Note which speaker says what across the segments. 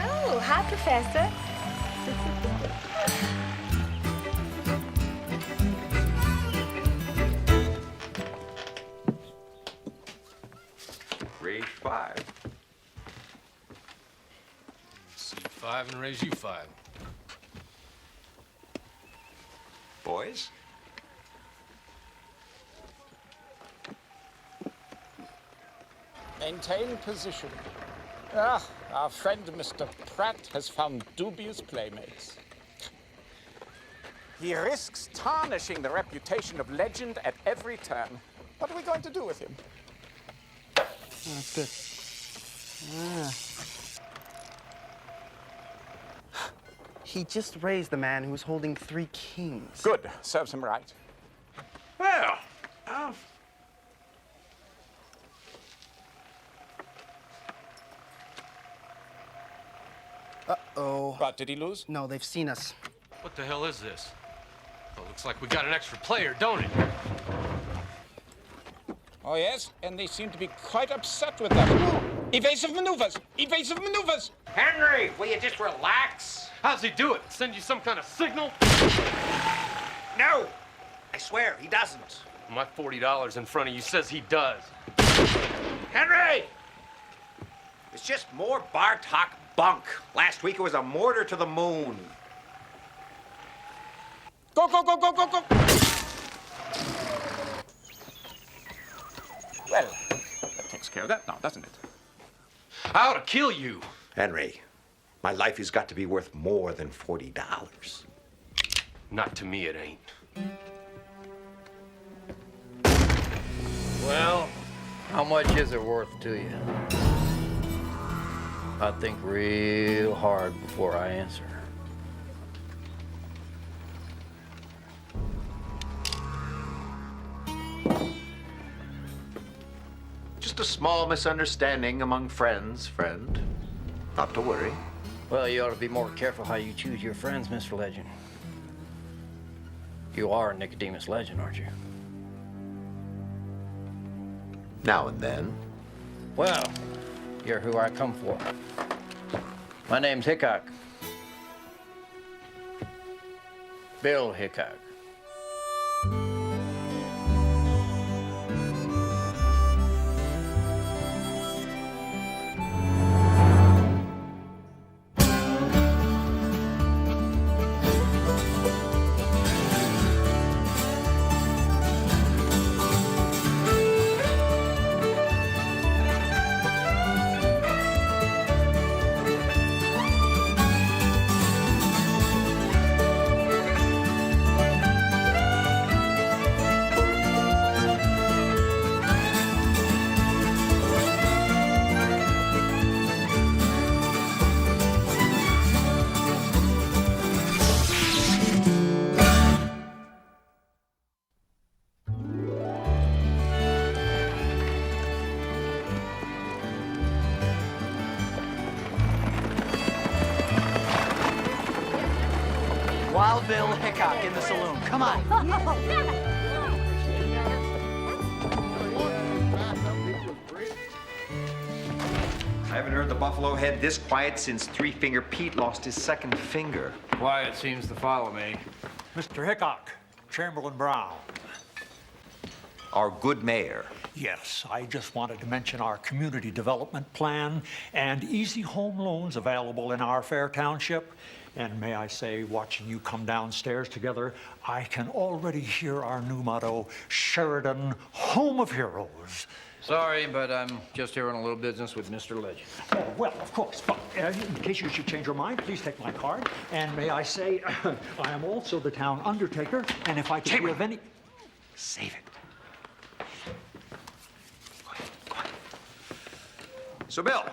Speaker 1: Oh, hi, Professor.
Speaker 2: Raise 5.
Speaker 3: C5 and raise U5.
Speaker 2: Boys?
Speaker 4: Maintain position. Ah, our friend Mr. Pratt has found dubious playmates. He risks tarnishing the reputation of legend at every turn. What are we going to do with him?
Speaker 5: That's good. He just raised the man who was holding 3 kings.
Speaker 4: Good. Serves him right.
Speaker 2: Well,
Speaker 5: Uh-oh.
Speaker 4: What, did he lose?
Speaker 5: No, they've seen us.
Speaker 3: What the hell is this? Well, looks like we got an extra player, don't it?
Speaker 4: Oh, yes? And they seem to be quite upset with that. Evasive maneuvers! Evasive maneuvers!
Speaker 6: Henry, will you just relax?
Speaker 3: How's he do it? Send you some kind of signal?
Speaker 6: No! I swear, he doesn't.
Speaker 3: My $40 in front of you says he does.
Speaker 6: Henry! It's just more Bartok bunk. Last week it was a mortar to the moon.
Speaker 4: Go, go, go, go, go, go! Well, that takes care of that now, doesn't it?
Speaker 3: I ought to kill you.
Speaker 6: Henry, my life has got to be worth more than $40.
Speaker 3: Not to me, it ain't.
Speaker 7: Well, how much is it worth to you? I think real hard before I answer.
Speaker 6: Just a small misunderstanding among friends, friend. Not to worry.
Speaker 7: Well, you ought to be more careful how you choose your friends, Mr. Legend. You are Nicodemus Legend, aren't you?
Speaker 6: Now and then.
Speaker 7: Well, you're who I come for. My name's Hickok. Bill Hickok.
Speaker 5: Wild Bill Hickok in the saloon. Come on.
Speaker 6: I haven't heard the Buffalo Head this quiet since Three Finger Pete lost his second finger.
Speaker 7: Quiet seems to follow me.
Speaker 8: Mr. Hickok, Chamberlain Brown.
Speaker 6: Our good mayor.
Speaker 8: Yes, I just wanted to mention our community development plan and easy home loans available in our fair township. And may I say, watching you come downstairs together, I can already hear our new motto, Sheridan, Home of Heroes.
Speaker 7: Sorry, but I'm just here on a little business with Mr. Legend.
Speaker 8: Oh, well, of course, but in case you should change your mind, please take my card. And may I say, I am also the town undertaker, and if I could be of any...
Speaker 6: Save it. Go ahead, go on. So, Bill,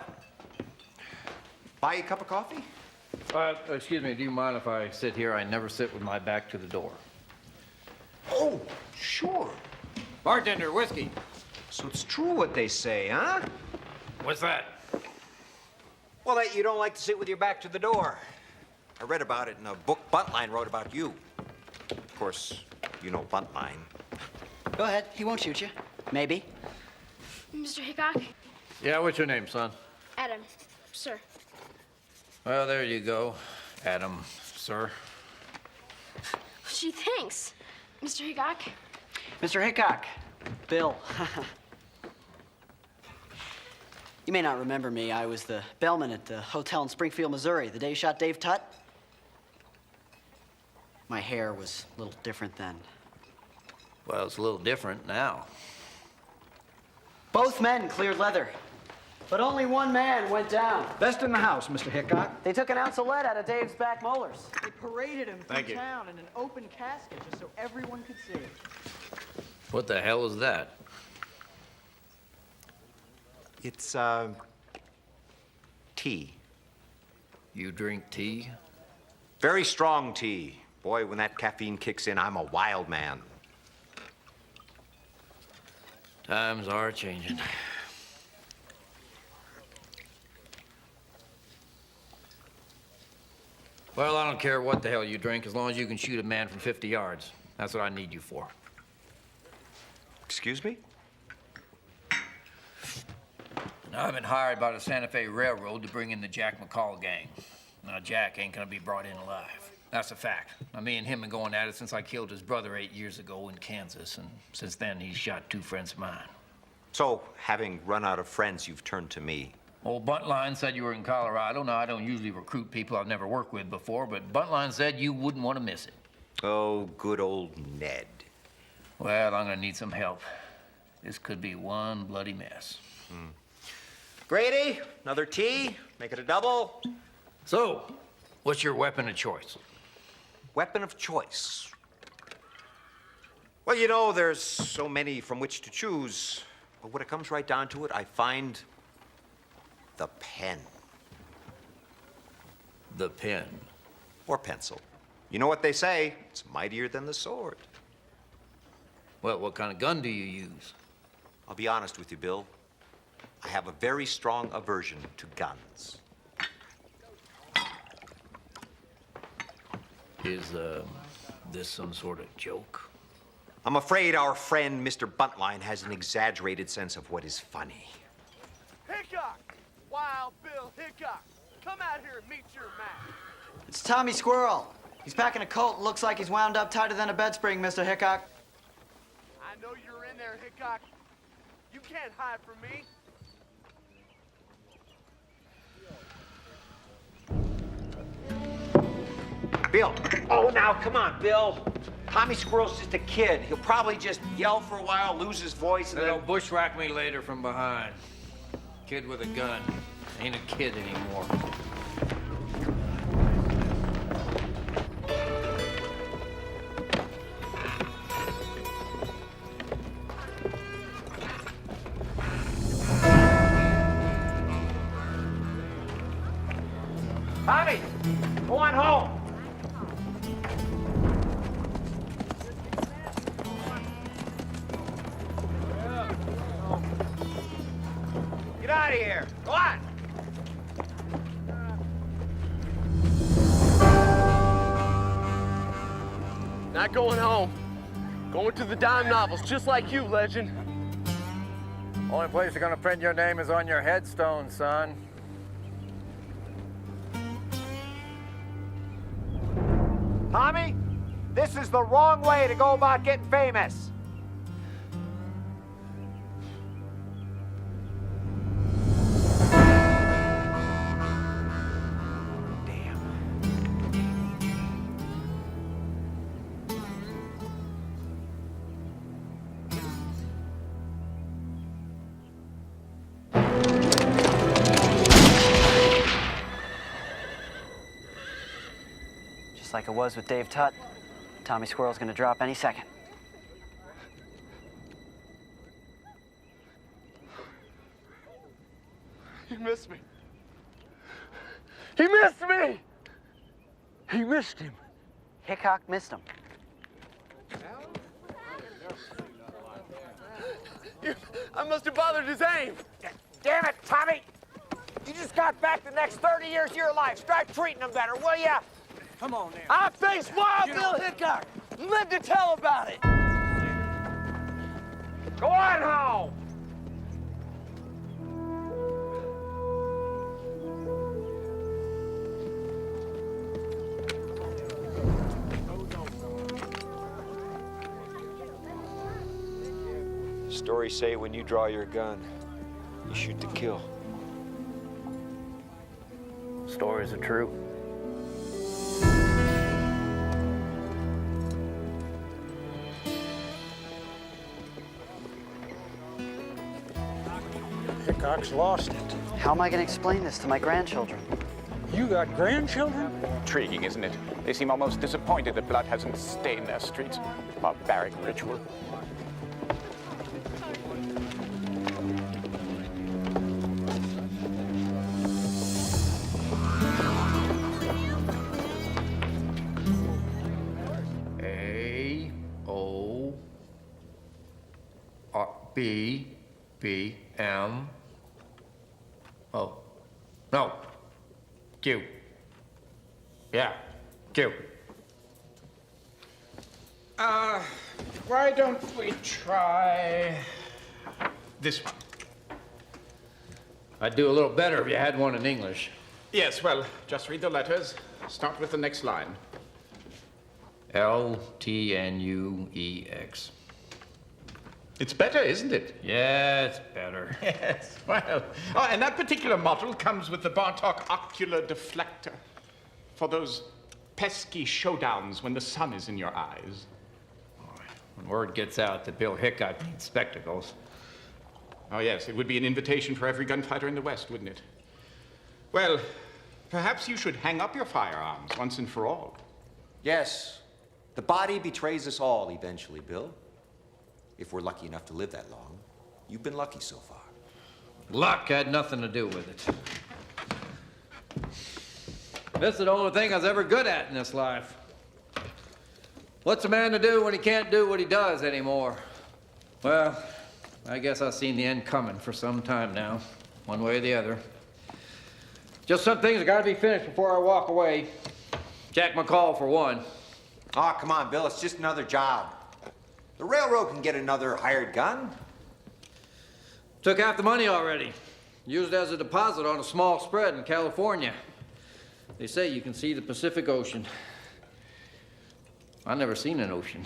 Speaker 6: buy you a cup of coffee?
Speaker 7: Excuse me, do you mind if I sit here? I never sit with my back to the door.
Speaker 6: Oh, sure.
Speaker 7: Bartender, whiskey.
Speaker 6: So it's true what they say, huh?
Speaker 7: What's that?
Speaker 6: Well, that you don't like to sit with your back to the door. I read about it in a book Buntline wrote about you. Of course, you know Buntline.
Speaker 9: Go ahead. He won't shoot you. Maybe.
Speaker 10: Mr. Hickok?
Speaker 7: Yeah, what's your name, son?
Speaker 10: Adam, sir.
Speaker 7: Well, there you go, Adam, sir.
Speaker 10: She thinks. Mr. Hickok?
Speaker 9: Mr. Hickok. Bill. You may not remember me. I was the bellman at the hotel in Springfield, Missouri, the day you shot Dave Tutt. My hair was a little different then.
Speaker 7: Well, it's a little different now.
Speaker 9: Both men cleared leather, but only one man went down.
Speaker 11: Best in the house, Mr. Hickok.
Speaker 9: They took an ounce of lead out of Dave's back molars.
Speaker 11: They paraded him
Speaker 6: Thank
Speaker 11: through
Speaker 6: you.
Speaker 11: town in an open casket just so everyone could see it.
Speaker 7: What the hell is that?
Speaker 6: It's, tea.
Speaker 7: You drink tea?
Speaker 6: Very strong tea. Boy, when that caffeine kicks in, I'm a wild man.
Speaker 7: Times are changing. Well, I don't care what the hell you drink as long as you can shoot a man from 50 yards. That's what I need you for.
Speaker 6: Excuse me?
Speaker 7: Now, I've been hired by the Santa Fe Railroad to bring in the Jack McCall gang. Now, Jack ain't gonna be brought in alive. That's a fact. Now, me and him been going at it since I killed his brother 8 years ago in Kansas, and since then, he's shot 2 friends of mine.
Speaker 6: So, having run out of friends, you've turned to me.
Speaker 7: Old Buntline said you were in Colorado. Now, I don't usually recruit people I've never worked with before, but Buntline said you wouldn't want to miss it.
Speaker 6: Oh, good old Ned.
Speaker 7: Well, I'm gonna need some help. This could be one bloody mess.
Speaker 6: Grady, another tea. Make it a double.
Speaker 7: So, what's your weapon of choice?
Speaker 6: Weapon of choice. Well, you know, there's so many from which to choose. But when it comes right down to it, I find the pen.
Speaker 7: The pen.
Speaker 6: Or pencil. You know what they say, it's mightier than the sword.
Speaker 7: Well, what kind of gun do you use?
Speaker 6: I'll be honest with you, Bill. I have a very strong aversion to guns.
Speaker 7: Is, this some sort of joke?
Speaker 6: I'm afraid our friend, Mr. Buntline, has an exaggerated sense of what is funny.
Speaker 12: Hickok! Wild Bill Hickok! Come out here and meet your man.
Speaker 9: It's Tommy Squirrel. He's packing a colt and looks like he's wound up tighter than a bed spring, Mr. Hickok.
Speaker 12: I know you're in there, Hickok. You can't hide from me.
Speaker 6: Bill. Oh, now, come on, Bill. Tommy Squirrel's just a kid. He'll probably just yell for a while, lose his voice, and
Speaker 7: They'll
Speaker 6: then...
Speaker 7: bushwhack me later from behind. Kid with a gun. Ain't a kid anymore.
Speaker 6: Tommy, go on home. Get out of here. Go on.
Speaker 12: Not going home. Going to the dime novels, just like you, legend.
Speaker 7: Only place you're gonna print your name is on your headstone, son.
Speaker 6: Tommy, this is the wrong way to go about getting famous.
Speaker 9: Just like it was with Dave Tutt, Tommy Squirrel's gonna drop any second.
Speaker 12: He missed me. He missed me! He missed him.
Speaker 9: Hickok missed him.
Speaker 12: I must have bothered his aim.
Speaker 6: Damn it, Tommy! You just got back the next 30 years of your life. Start treating them better, will ya?
Speaker 12: Come on now.
Speaker 13: I faced Wild Bill Hickok. Live to tell about it.
Speaker 12: Go on home.
Speaker 2: Stories say when you draw your gun, you shoot to kill.
Speaker 13: Stories are true.
Speaker 8: Hickok's lost it.
Speaker 9: How am I going to explain this to my grandchildren?
Speaker 8: You got grandchildren?
Speaker 4: Intriguing, isn't it? They seem almost disappointed that blood hasn't stained their streets. Barbaric ritual.
Speaker 7: A-O-B-B-M. Oh. No. Q. Yeah. Q.
Speaker 4: Why don't we try this one?
Speaker 7: I'd do a little better if you had one in English.
Speaker 4: Yes, well, just read the letters. Start with the next line.
Speaker 7: L-T-N-U-E-X.
Speaker 4: It's better, isn't it?
Speaker 7: Yeah, it's better.
Speaker 4: Yes, well. Oh, and that particular model comes with the Bartok ocular deflector for those pesky showdowns when the sun is in your eyes.
Speaker 7: When word gets out that Bill Hickok needs spectacles.
Speaker 4: Oh, yes, it would be an invitation for every gunfighter in the West, wouldn't it? Well, perhaps you should hang up your firearms once and for all.
Speaker 6: Yes, the body betrays us all eventually, Bill. If we're lucky enough to live that long. You've been lucky so far.
Speaker 7: Luck had nothing to do with it. This is the only thing I was ever good at in this life. What's a man to do when he can't do what he does anymore? Well, I guess I've seen the end coming for some time now, one way or the other. Just some things that gotta be finished before I walk away. Jack McCall, for one.
Speaker 6: Oh, come on, Bill, it's just another job. The railroad can get another hired gun.
Speaker 7: Took half the money already. Used as a deposit on a small spread in California. They say you can see the Pacific Ocean. I've never seen an ocean.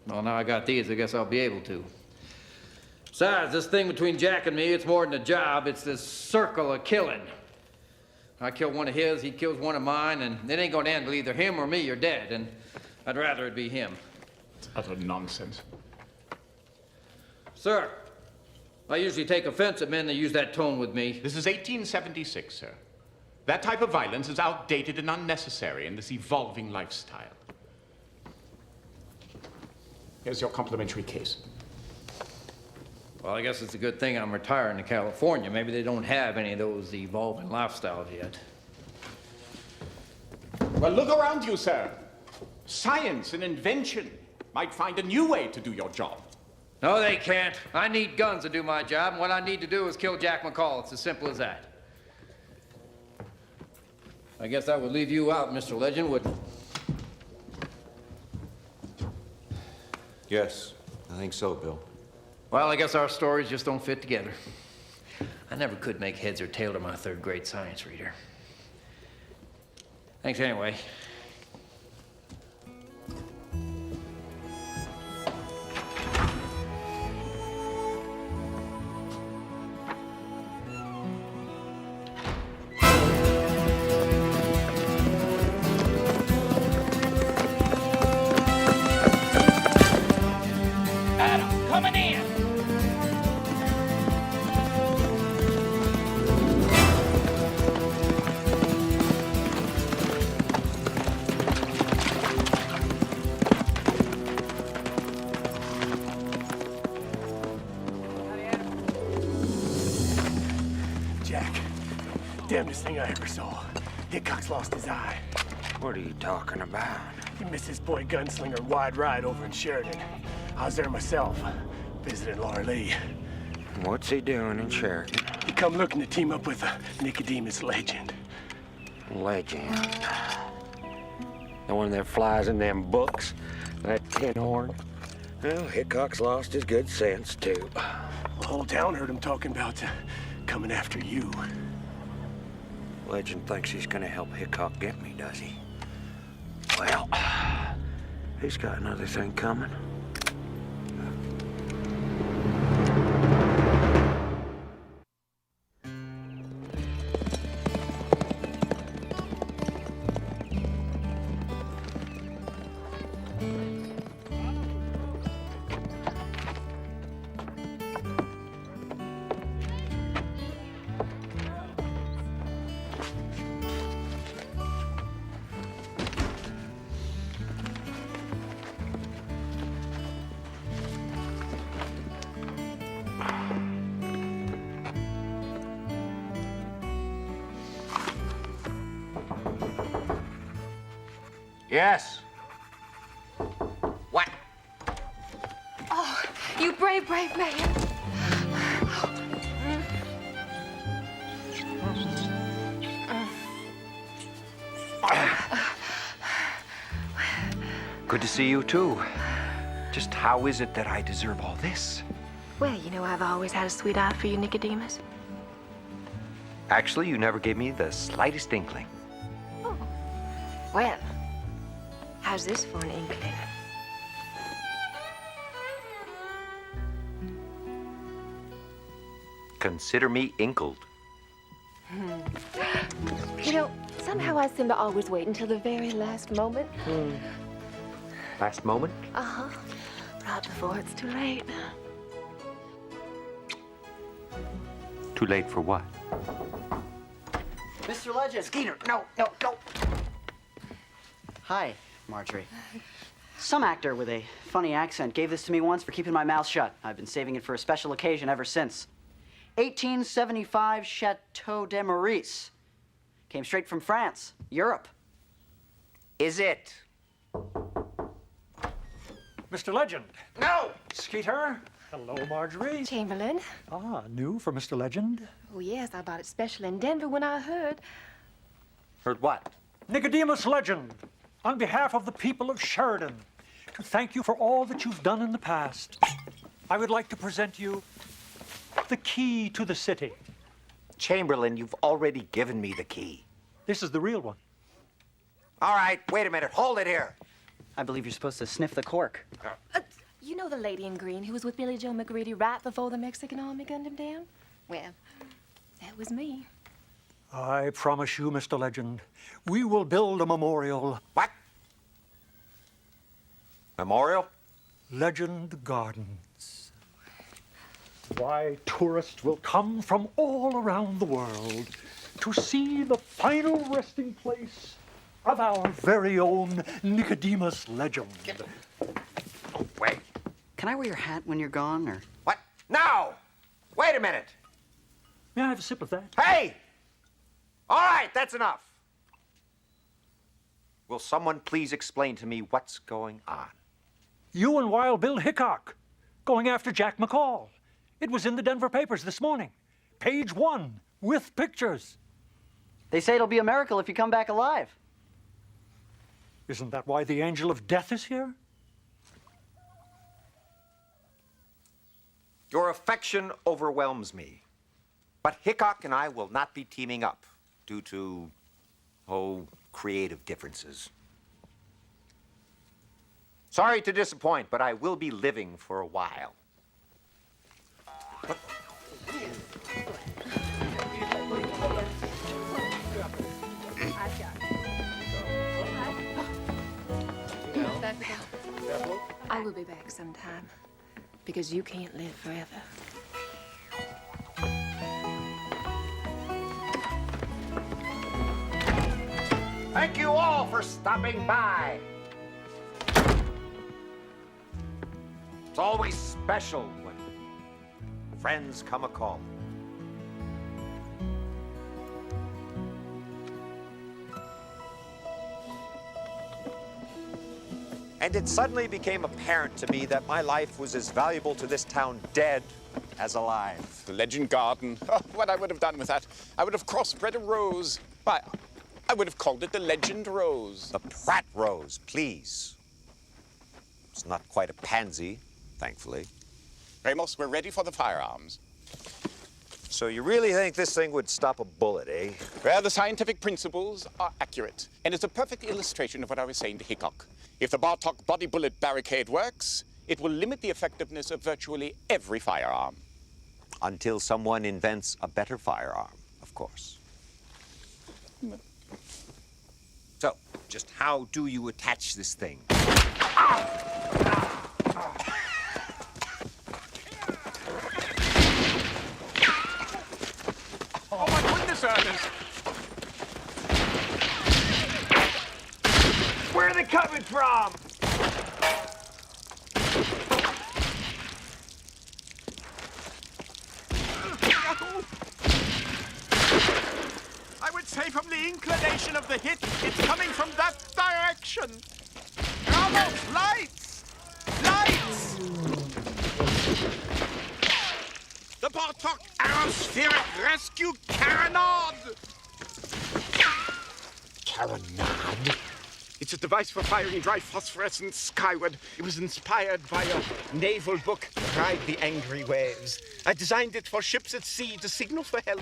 Speaker 7: Well, now I got these, I guess I'll be able to. Besides, this thing between Jack and me, it's more than a job. It's this circle of killing. I kill one of his, he kills one of mine, and it ain't gonna end till either him or me are dead, and I'd rather it be him.
Speaker 4: It's utter nonsense.
Speaker 7: Sir, I usually take offense at men that use that tone with me.
Speaker 4: This is 1876, sir. That type of violence is outdated and unnecessary in this evolving lifestyle. Here's your complimentary case.
Speaker 7: Well, I guess it's a good thing I'm retiring to California. Maybe they don't have any of those evolving lifestyles yet.
Speaker 4: Well, look around you, sir. Science and invention might find a new way to do your job.
Speaker 7: No, they can't. I need guns to do my job, and what I need to do is kill Jack McCall. It's as simple as that. I guess that would leave you out, Mr. Legend, wouldn't it?
Speaker 6: Yes, I think so, Bill.
Speaker 7: Well, I guess our stories just don't fit together. I never could make heads or tail to my third-grade science reader. Thanks anyway.
Speaker 13: Coming in!
Speaker 12: Jack, damnedest thing I ever saw. Hickok's lost his eye.
Speaker 14: What are you talking about?
Speaker 12: He missed his boy gunslinger Wide Ride over in Sheridan. I was there myself, visiting Laura Lee.
Speaker 14: What's he doing in Sheridan?
Speaker 12: He come looking to team up with a Nicodemus Legend.
Speaker 14: Legend. The one that flies in them books, that tin horn. Well, Hickok's lost his good sense, too.
Speaker 12: The whole town heard him talking about coming after you.
Speaker 14: Legend thinks he's gonna help Hickok get me, does he? Well, he's got another thing coming.
Speaker 6: Yes. What?
Speaker 1: Oh, you brave, brave man.
Speaker 6: Good to see you, too. Just how is it that I deserve all this?
Speaker 1: Well, you know, I've always had a sweet eye for you, Nicodemus.
Speaker 6: Actually, you never gave me the slightest inkling.
Speaker 1: Oh. Well, how's this for an inkling?
Speaker 6: Consider me inkled.
Speaker 1: You know, somehow I seem to always wait until the very last moment.
Speaker 6: Last moment?
Speaker 1: Uh-huh. Right before it's too late.
Speaker 6: Too late for what?
Speaker 9: Mr. Legend.
Speaker 6: Skeeter, no, no, no.
Speaker 9: Hi, Marjorie. Some actor with a funny accent gave this to me once for keeping my mouth shut. I've been saving it for a special occasion ever since. 1875 Chateau de Maurice. Came straight from France, Europe.
Speaker 6: Is it?
Speaker 8: Mr. Legend.
Speaker 6: No!
Speaker 8: Skeeter. Hello, Marjorie.
Speaker 1: Chamberlain.
Speaker 8: Ah, new for Mr. Legend.
Speaker 1: Oh, yes, I bought it special in Denver when I heard.
Speaker 6: Heard what?
Speaker 8: Nicodemus Legend, on behalf of the people of Sheridan, to thank you for all that you've done in the past, I would like to present you the key to the city.
Speaker 6: Chamberlain, you've already given me the key.
Speaker 8: This is the real one.
Speaker 6: All right, wait a minute. Hold it here.
Speaker 9: I believe you're supposed to sniff the cork.
Speaker 1: You know the lady in green who was with Billy Joe McGreedy right before the Mexican army gunned him down? Well, that was me.
Speaker 8: I promise you, Mr. Legend, we will build a memorial.
Speaker 6: What? Memorial?
Speaker 8: Legend Gardens. Why, tourists will come from all around the world to see the final resting place of our very own Nicodemus Legend.
Speaker 6: Oh, wait.
Speaker 9: Can I wear your hat when you're gone, or?
Speaker 6: What? No! Wait a minute.
Speaker 8: May I have a sip of that?
Speaker 6: Hey! All right, that's enough. Will someone please explain to me what's going on?
Speaker 8: You and Wild Bill Hickok going after Jack McCall. It was in the Denver papers this morning. Page 1, with pictures.
Speaker 9: They say it'll be a miracle if you come back alive.
Speaker 8: Isn't that why the angel of death is here?
Speaker 6: Your affection overwhelms me. But Hickok and I will not be teaming up due to, creative differences. Sorry to disappoint, but I will be living for a while.
Speaker 1: I will be back sometime, because you can't live forever.
Speaker 6: Thank you all for stopping by. It's always special when friends come a-calling. And it suddenly became apparent to me that my life was as valuable to this town dead as alive.
Speaker 4: The Legend Garden. Oh, what I would have done with that. I would have crossbred a rose. Why, I would have called it the Legend Rose.
Speaker 6: The Pratt Rose, please. It's not quite a pansy, thankfully.
Speaker 4: Ramos, we're ready for the firearms.
Speaker 6: So you really think this thing would stop a bullet, eh?
Speaker 4: Well, the scientific principles are accurate, and it's a perfect illustration of what I was saying to Hickok. If the Bartok body bullet barricade works, it will limit the effectiveness of virtually every firearm.
Speaker 6: Until someone invents a better firearm, of course. So, just how do you attach this thing?
Speaker 4: Oh, my goodness, Ernest!
Speaker 13: Where are they coming from?
Speaker 4: I would say from the inclination of the hit, it's coming from that direction. Ramos, lights! Lights! The Bartok Aerospheric Rescue Carronade!
Speaker 12: Carronade?
Speaker 4: It's a device for firing dry phosphorescence skyward. It was inspired by a naval book, Ride the Angry Waves. I designed it for ships at sea to signal for help.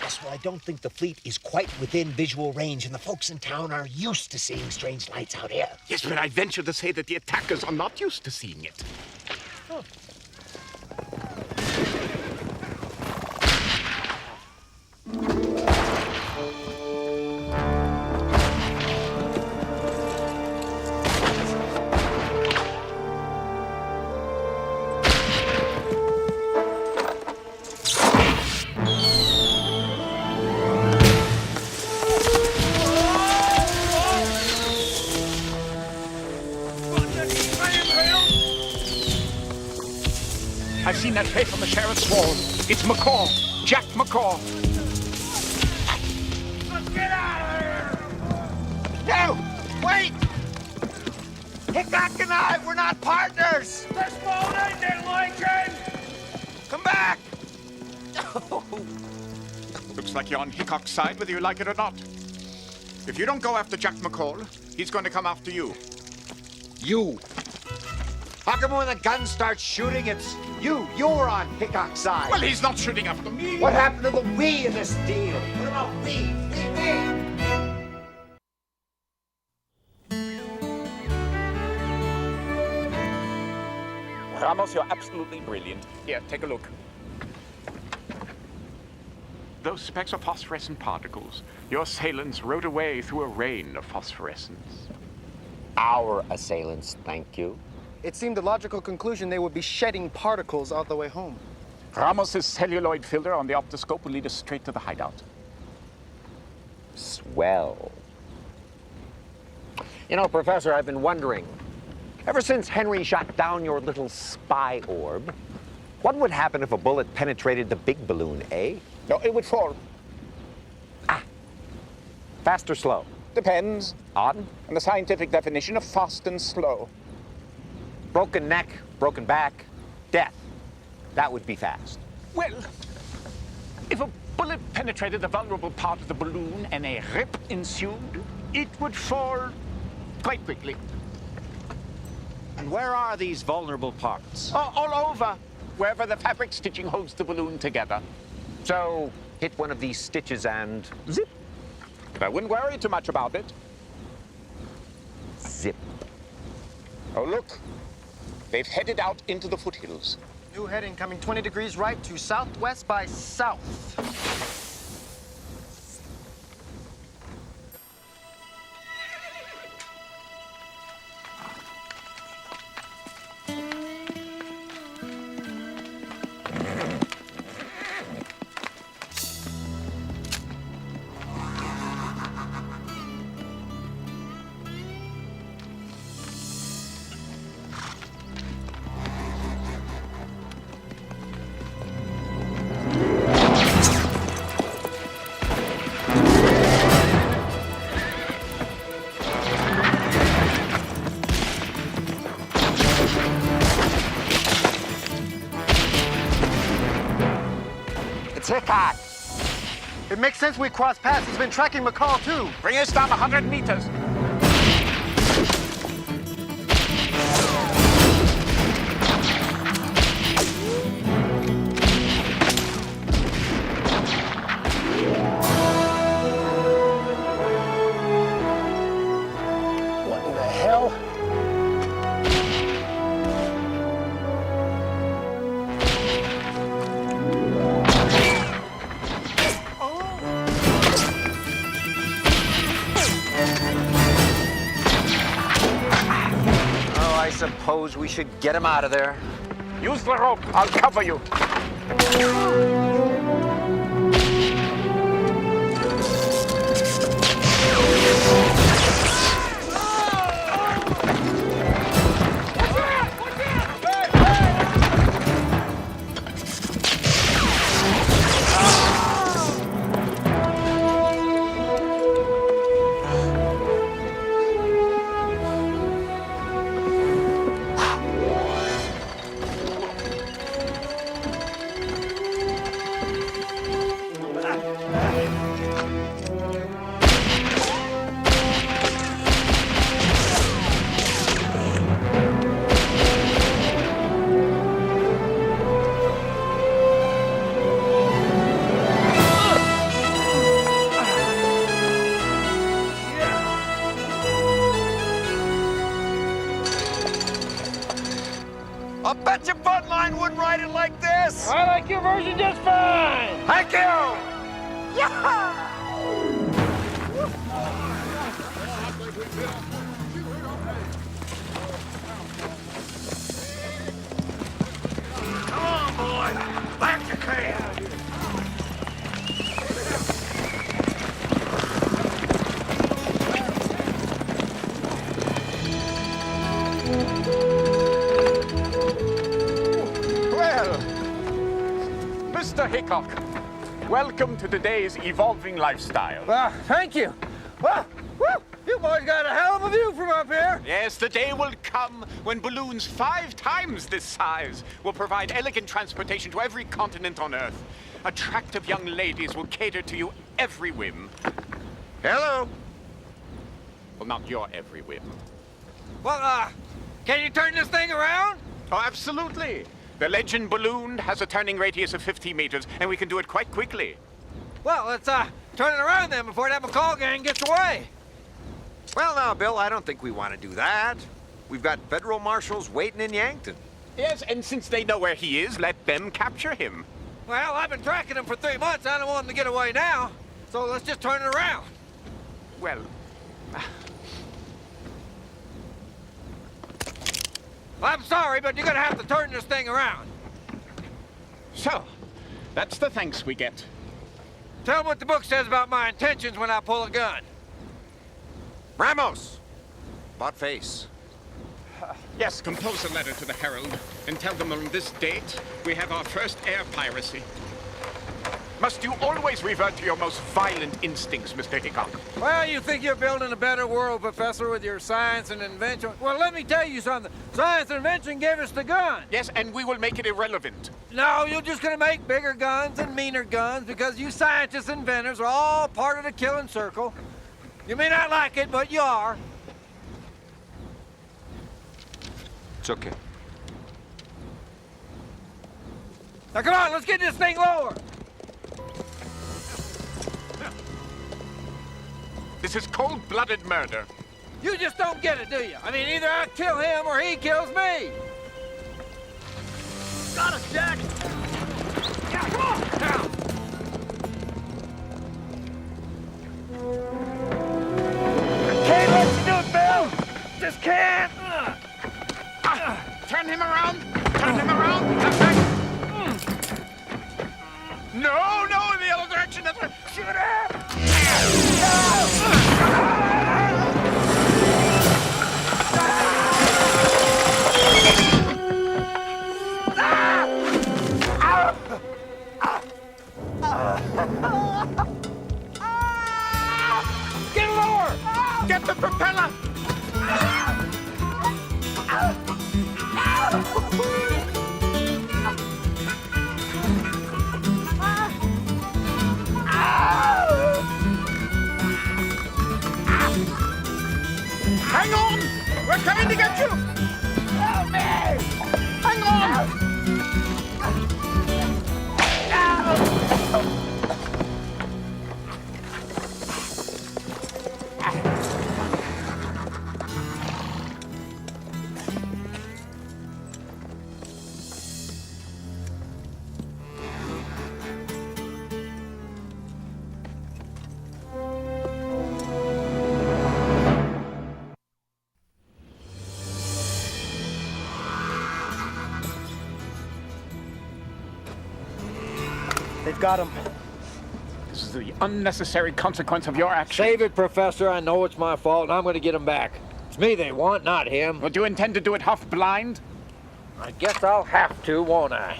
Speaker 12: Yes, well, I don't think the fleet is quite within visual range, and the folks in town are used to seeing strange lights out here.
Speaker 4: Yes, but I venture to say that the attackers are not used to seeing it.
Speaker 12: Oh.
Speaker 4: I've seen that tape on the sheriff's wall. It's McCall. Jack McCall.
Speaker 13: Let's get out of here!
Speaker 6: No! Wait! Hickok and I, we're not partners!
Speaker 13: This boat ain't that Lincoln!
Speaker 6: Come back!
Speaker 4: Looks like you're on Hickok's side, whether you like it or not. If you don't go after Jack McCall, he's going to come after you.
Speaker 6: You. How come when the gun starts shooting, it's you? You're on Hickok's side.
Speaker 4: Well, he's not shooting after me.
Speaker 6: What happened to the we in this deal? What about we?
Speaker 4: Ramos, you're absolutely brilliant. Here, take a look. Those specks are phosphorescent particles. Your assailants rode away through a rain of phosphorescence.
Speaker 14: Our assailants, thank you.
Speaker 5: It seemed a logical conclusion they would be shedding particles all the way home.
Speaker 4: Ramos's celluloid filter on the optoscope will lead us straight to the hideout.
Speaker 14: Swell. You know, Professor, I've been wondering, ever since Henry shot down your little spy orb, what would happen if a bullet penetrated the big balloon, eh?
Speaker 4: No, it would fall.
Speaker 14: Fast or slow?
Speaker 4: Depends.
Speaker 14: On?
Speaker 4: On the scientific definition of fast and slow.
Speaker 14: Broken neck, broken back, death. That would be fast.
Speaker 4: Well, if a bullet penetrated the vulnerable part of the balloon and a rip ensued, it would fall quite quickly.
Speaker 6: And where are these vulnerable parts?
Speaker 4: Oh, all over, wherever the fabric stitching holds the balloon together.
Speaker 14: So, hit one of these stitches and
Speaker 4: zip. But I wouldn't worry too much about it.
Speaker 14: Zip.
Speaker 4: Oh, look. They've headed out into the foothills.
Speaker 5: New heading coming 20 degrees right to southwest by south.
Speaker 14: It's Hickok.
Speaker 5: It makes sense we cross paths. He's been tracking McCall, too.
Speaker 4: Bring us down 100 meters.
Speaker 12: What in the hell?
Speaker 14: Oh, I suppose we should get him out of there.
Speaker 4: Use the rope. I'll cover you.
Speaker 6: I'll bet your butt line wouldn't ride it like this.
Speaker 13: I like your version just fine.
Speaker 6: Thank you.
Speaker 13: Come on, boy. Back to camp.
Speaker 4: Well, Mr. Hickok, welcome to today's evolving lifestyle.
Speaker 13: Well, thank you. Well, woo, you boys got a hell of a view from up here.
Speaker 4: Yes, the day will come when balloons 5 times this size will provide elegant transportation to every continent on Earth. Attractive young ladies will cater to you every whim.
Speaker 6: Hello.
Speaker 4: Well, not your every whim.
Speaker 13: Well, can you turn this thing around?
Speaker 4: Oh, absolutely. The Legend balloon has a turning radius of 50 meters, and we can do it quite quickly.
Speaker 13: Well, let's turn it around then before that McCall gang gets away.
Speaker 6: Well, now, Bill, I don't think we want to do that. We've got federal marshals waiting in Yankton.
Speaker 4: Yes, and since they know where he is, let them capture him.
Speaker 13: Well, I've been tracking him for 3 months. I don't want him to get away now. So let's just turn it around.
Speaker 4: Well,
Speaker 13: I'm sorry, but you're gonna have to turn this thing around.
Speaker 4: so, that's the thanks we get.
Speaker 13: Tell them what the book says about my intentions when I pull a gun.
Speaker 6: Ramos. About face.
Speaker 4: Yes, compose a letter to the Herald and tell them on this date we have our first air piracy. Must you always revert to your most violent instincts, Mr. Hickok?
Speaker 13: Well, you think you're building a better world, Professor, with your science and invention. Well, let me tell you something. Science and invention gave us the gun.
Speaker 4: Yes, and we will make it irrelevant.
Speaker 13: No, you're just gonna make bigger guns and meaner guns because you scientists and inventors are all part of the killing circle. You may not like it, but you are.
Speaker 6: It's okay.
Speaker 13: Now, come on, let's get this thing lower.
Speaker 4: This is cold-blooded murder.
Speaker 13: You just don't get it, do you? I mean, either I kill him or he kills me. Got us, Jack. Yeah, come on. Now.
Speaker 12: Can't let you do it, Bill! Just can't!
Speaker 4: Turn him around! Turn him around! That's right. No, no, in the other direction! That's right. Shoot him!
Speaker 13: Get lower!
Speaker 4: Get the propeller!
Speaker 12: Ah!
Speaker 4: We're coming to get you! Help me! Hang on!
Speaker 5: They've got him.
Speaker 4: This is the unnecessary consequence of your action.
Speaker 13: Save it, Professor. I know it's my fault, and I'm going to get him back. It's me they want, not him.
Speaker 4: Well, do you intend to do it half-blind?
Speaker 13: I guess I'll have to, won't I?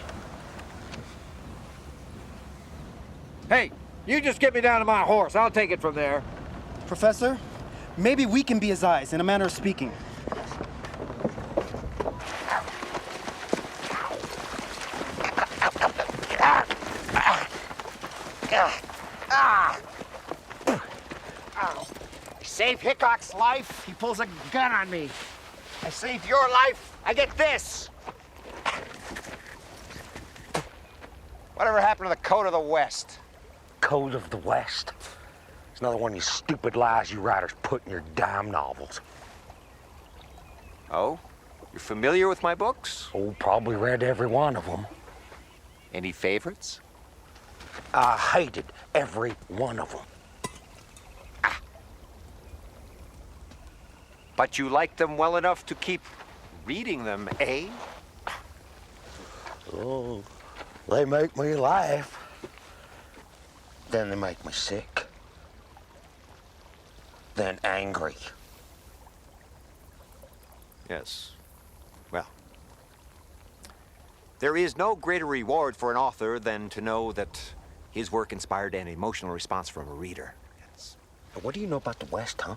Speaker 13: Hey, you just get me down to my horse. I'll take it from there.
Speaker 5: Professor, maybe we can be his eyes, in a manner of speaking.
Speaker 14: I save Hickok's life, he pulls a gun on me. I save your life, I get this. Whatever happened to the Code of the West?
Speaker 12: Code of the West? It's another one of these stupid lies you writers put in your dime novels.
Speaker 6: Oh? You're familiar with my books?
Speaker 12: Oh, probably read every one of them.
Speaker 6: Any favorites?
Speaker 12: I hated every one of them.
Speaker 6: But you like them well enough to keep reading them, eh?
Speaker 12: Oh, they make me laugh. Then they make me sick. Then angry.
Speaker 6: Yes. Well, there is no greater reward for an author than to know that his work inspired an emotional response from a reader. Yes.
Speaker 12: What do you know about the West, huh?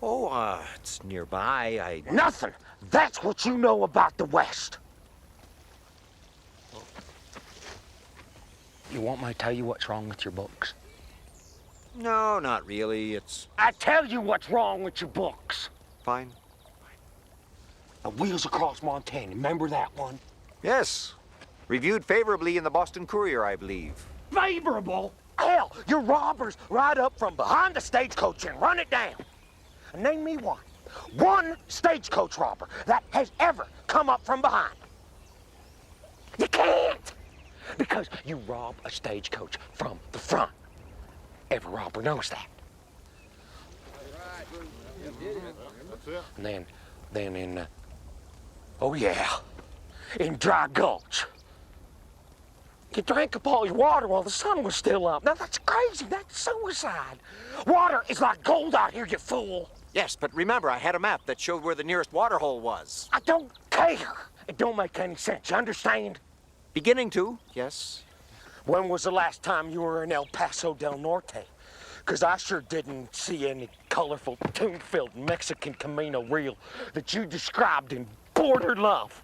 Speaker 6: Oh, it's nearby.
Speaker 12: Nothing! That's what you know about the West! You want me to tell you what's wrong with your books?
Speaker 6: No, not really. It's...
Speaker 12: I tell you what's wrong with your books!
Speaker 6: Fine.
Speaker 12: The Wheels Across Montana, remember that one?
Speaker 6: Yes. Reviewed favorably in the Boston Courier, I believe.
Speaker 12: Favorable? Hell, your robbers ride up from behind the stagecoach and run it down. Name me one stagecoach robber that has ever come up from behind. You can't, because you rob a stagecoach from the front. Every robber knows that. And then in, oh yeah, in Dry Gulch, you drank up all your water while the sun was still up. Now that's crazy, that's suicide. Water is like gold out here, you fool.
Speaker 6: Yes, but remember, I had a map that showed where the nearest water hole was.
Speaker 12: I don't care. It don't make any sense, you understand?
Speaker 6: Beginning to, yes.
Speaker 12: When was the last time you were in El Paso del Norte? Because I sure didn't see any colorful, tune-filled Mexican Camino reel that you described in Border Love.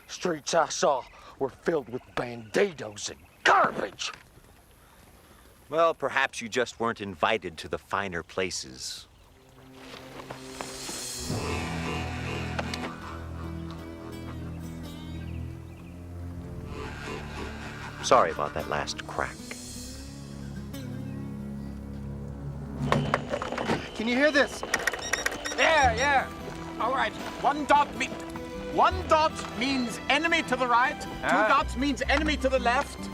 Speaker 12: Streets I saw were filled with bandidos and garbage.
Speaker 6: Well, perhaps you just weren't invited to the finer places. Sorry about that last crack.
Speaker 5: Can you hear this?
Speaker 4: Yeah. All right. One dot means enemy to the right. Two dots means enemy to the left.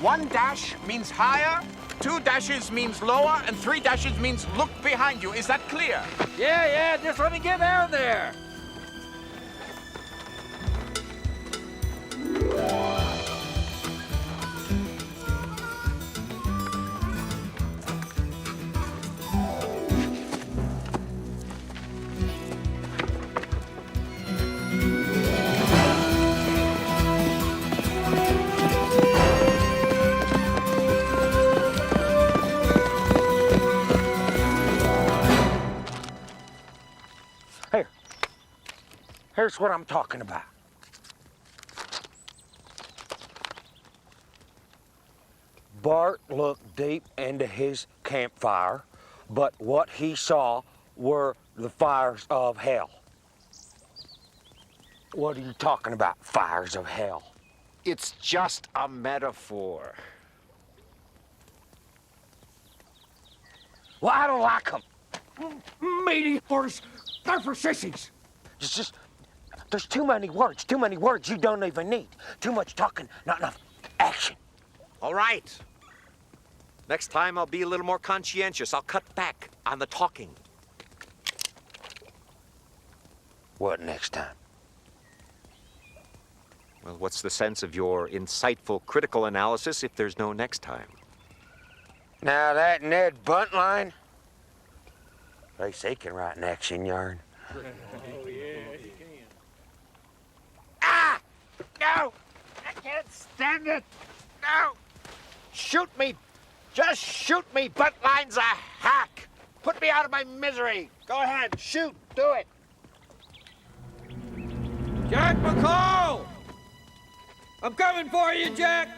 Speaker 4: One dash means higher. Two dashes means lower, and three dashes means look behind you. Is that clear?
Speaker 13: Yeah, just let me get down there.
Speaker 12: Here's what I'm talking about. Bart looked deep into his campfire, but what he saw were the fires of hell. What are you talking about, fires of hell?
Speaker 6: It's just a metaphor.
Speaker 12: Well, I don't like them. Meteors, they're for sissies. It's just, there's too many words you don't even need. Too much talking, not enough action.
Speaker 6: All right. Next time I'll be a little more conscientious. I'll cut back on the talking.
Speaker 12: What next time?
Speaker 6: Well, what's the sense of your insightful critical analysis if there's no next time?
Speaker 12: Now that Ned Buntline, they say he can write an action yarn. Ah! No! I can't stand it! No! Shoot me! Just shoot me! Buntline's a hack! Put me out of my misery! Go ahead, shoot! Do it!
Speaker 13: Jack McCall! I'm coming for you, Jack!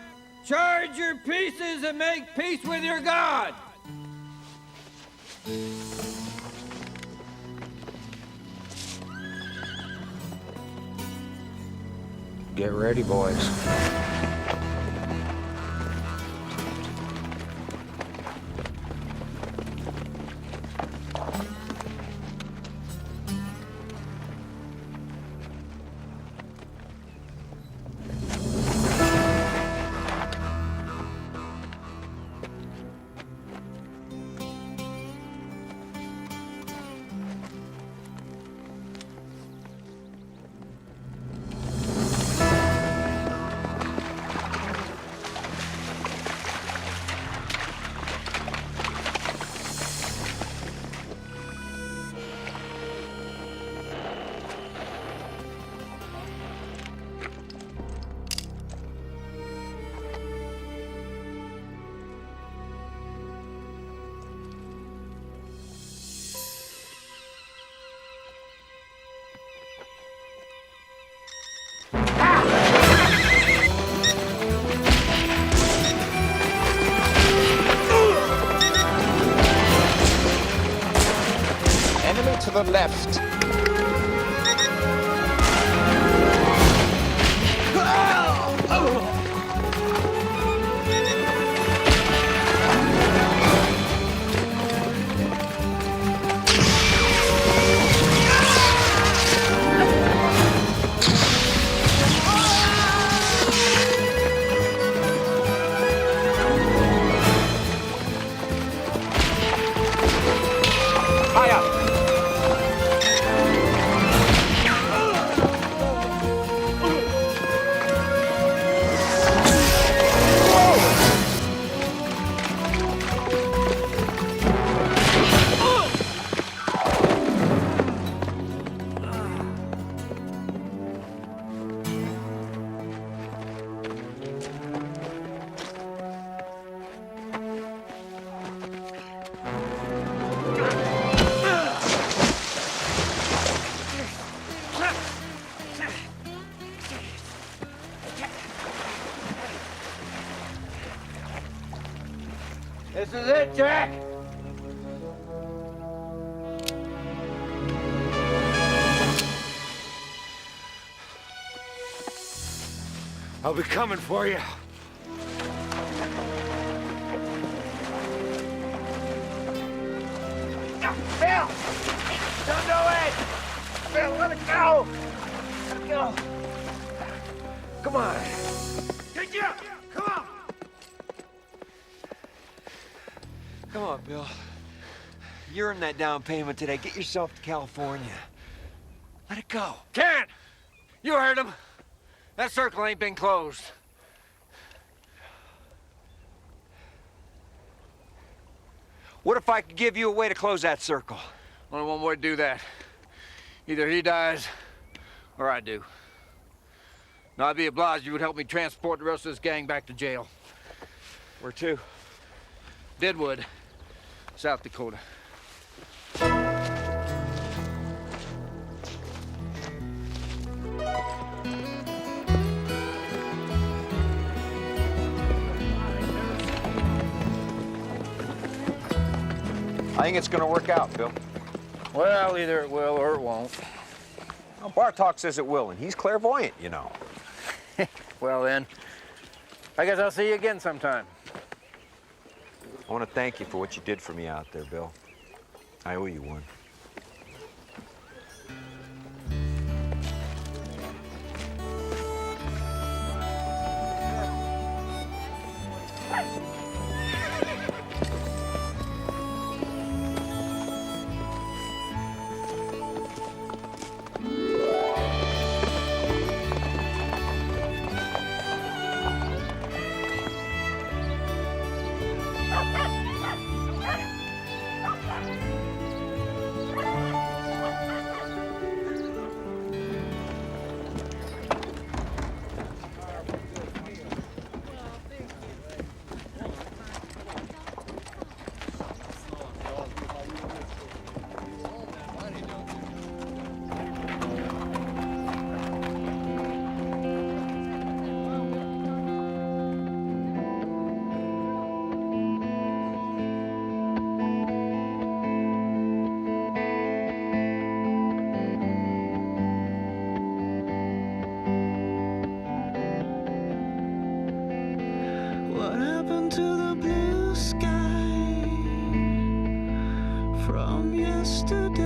Speaker 13: Charge your pieces and make peace with your God!
Speaker 12: Get ready, boys.
Speaker 6: Enemy to the left.
Speaker 13: This is it, Jack!
Speaker 12: I'll be coming for you. Bill! Don't do it! Bill, let it go! Let it go! Come on. Get you! Come on!
Speaker 6: Come on, Bill. You earned that down payment today. Get yourself to California. Let it go.
Speaker 13: Can't! You heard him. That circle ain't been closed.
Speaker 6: What if I could give you a way to close that circle?
Speaker 13: Only one way to do that. Either he dies, or I do. Now, I'd be obliged if you would help me transport the rest of this gang back to jail.
Speaker 6: Where to?
Speaker 13: Deadwood, South Dakota.
Speaker 6: I think it's gonna work out, Bill.
Speaker 13: Well, either it will or it won't.
Speaker 14: Well, Bartok says it will, and he's clairvoyant, you know.
Speaker 13: Well, then, I guess I'll see you again sometime.
Speaker 2: I want to thank you for what you did for me out there, Bill. I owe you one.
Speaker 15: What happened to the blue sky from yesterday?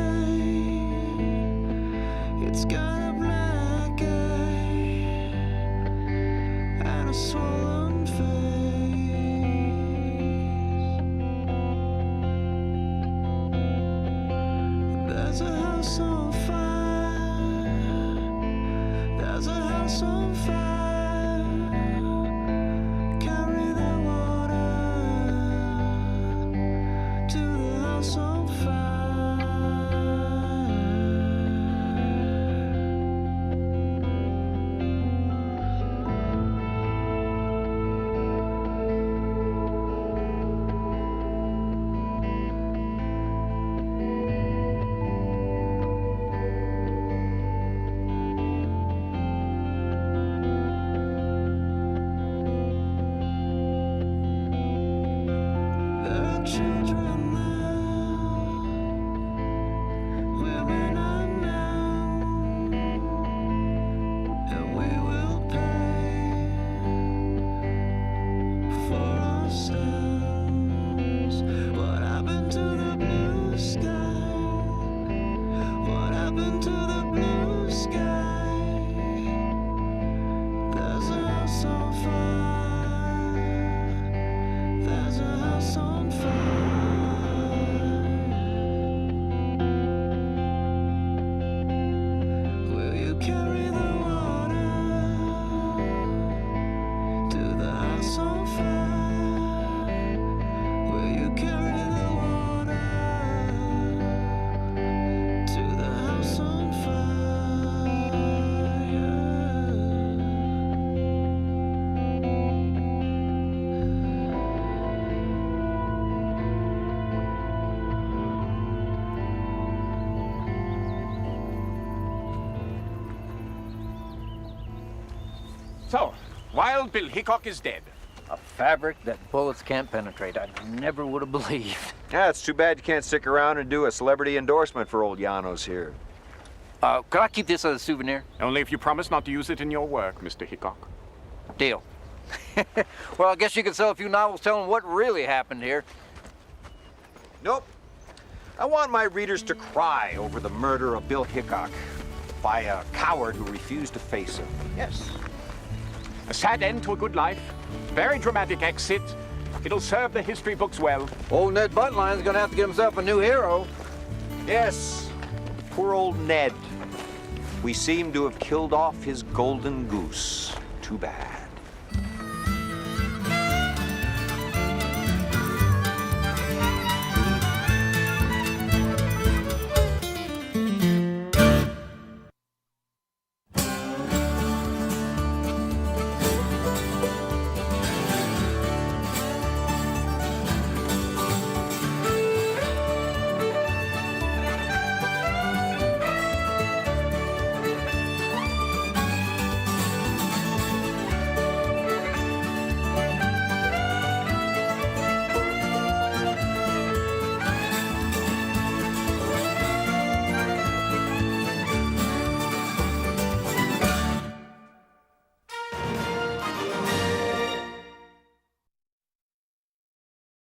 Speaker 15: It's got a black eye and a swollen face. There's a house on fire. There's a house on fire.
Speaker 4: So, Wild Bill Hickok is dead.
Speaker 7: A fabric that bullets can't penetrate. I never would have believed.
Speaker 2: Yeah, it's too bad you can't stick around and do a celebrity endorsement for old Janos here.
Speaker 7: Could I keep this as a souvenir?
Speaker 4: Only if you promise not to use it in your work, Mr. Hickok.
Speaker 7: Deal. Well, I guess you could sell a few novels telling what really happened here.
Speaker 2: Nope. I want my readers to cry over the murder of Bill Hickok by a coward who refused to face him.
Speaker 4: Yes. A sad end to a good life. Very dramatic exit. It'll serve the history books well.
Speaker 7: Old Ned Buntline's gonna have to get himself a new hero.
Speaker 2: Yes. Poor old Ned. We seem to have killed off his golden goose. Too bad.